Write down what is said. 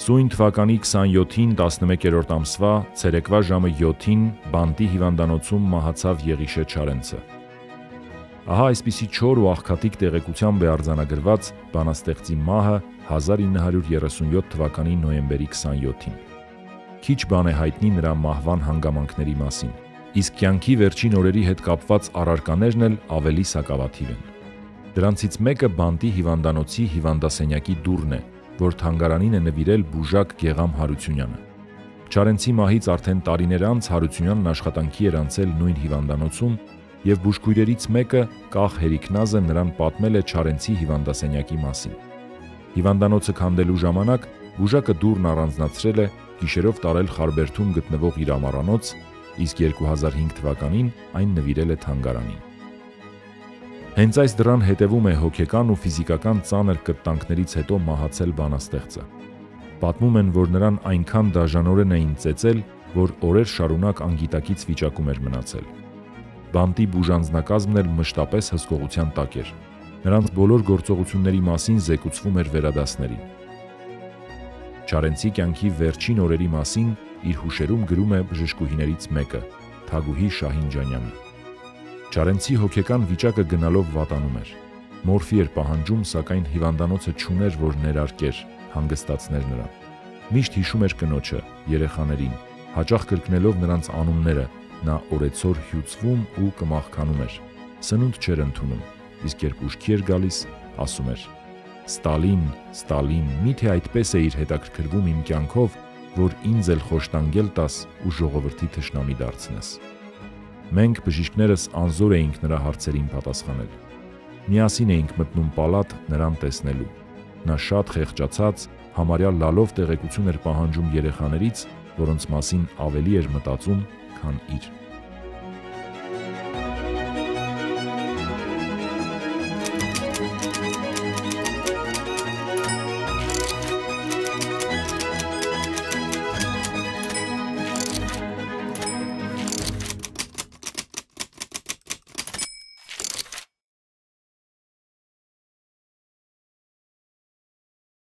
Սույն թվականի 27-ին 11-րդ ամսվա ցերեկվա ժամը 7-ին բանտի հիվանդանոցում մահացավ Եղիշե Չարենցը։ Ահա այսպիսի չոր ու աղքատիկ տեղեկությամբ է արձանագրված բանաստեղծի մահը 1937 թվականի նոյեմբերի 27-ին։ Քիչ բան է հայտնի նրա մահվան հանգամանքների մասին, իսկ կյանքի վերջին օրերի հետ կապված առարկաներն էլ ավելի սակավաթիվ են։ Դրանցից մեկը բանտի հիվանդանոցի հիվանդասենյակի դուռն է, որ թանգարանին է նվիրել բուժակ Գեղամ Հարությունյանը։ Չարենցի մահից արդեն տարիներ անց Հարությունյանն աշխատանքի էր անցել նույն հիվանդանոցում, եւ բուժքույրերից մեկը Կախ Հերիկնազը նրան պատմել է Չարենցի հիվանդասենյակի մասին։ Հիվանդանոցը քանդելու ժամանակ բուժակը դուռն առանձնացրել է, գիշերով տարել Խարբերդում գտնվող իր ամառանոց, իսկ 2005 թվականին այն նվիրել է թանգարանին։ Հենց այս դռան հետևում է հոգեկան ու ֆիզիկական ծանր կտտանքներից հետո մահացել բանաստեղծը։ Պատմում են, որ նրան այնքան դաժանորեն էին ծեծել, որ օրեր շարունակ անգիտակից վիճակում էր մնացել։ Բանտի բուժանձնակազմն էլ մշտապես հսկողության տակ էր։ Նրանց բոլոր գործողությունների մասին զեկուցվում էր վերադասներին։ Չարենցի կյանքի վերջին օրերի մասին իր հուշերում գրում է բժշկուհիներից մեկը՝ Թագուհի Շահինջանյանը։ Չարենցի հոգեկան վիճակը գնալով վատանում էր։ Մորֆի էր պահանջում, սակայն հիվանդանոցը չուներ, որ ներարկեր, հանգստացներ նրան։ Միշտ հիշում էր կնոջը, երեխաներին, հաճախ կրկնելով նրանց անունները, նա օրեցօր հյուծվում ու կմաղքանում էր։ Սնունդ չէր ընդունում, իսկ երբ ուշքի էր գալիս, ասում էր. «Ստալին, Ստալին, միթե այդպես է իր հետաքրքրվում իմ կյանքով, որ ինձ էլ խոշտանգել տաս ու ժողովրդի թշնամի դարձնես»։ Մենք բժիշկներս անզոր էինք նրա հարցերին պատասխանել։ Միասին էինք մտնում պալատ նրան տեսնելու։ Նա շատ խեղճացած, համարյա լալով տեղեկություն էր պահանջում երեխաներից, որոնց մասին ավելի էր մտածում, քան իր։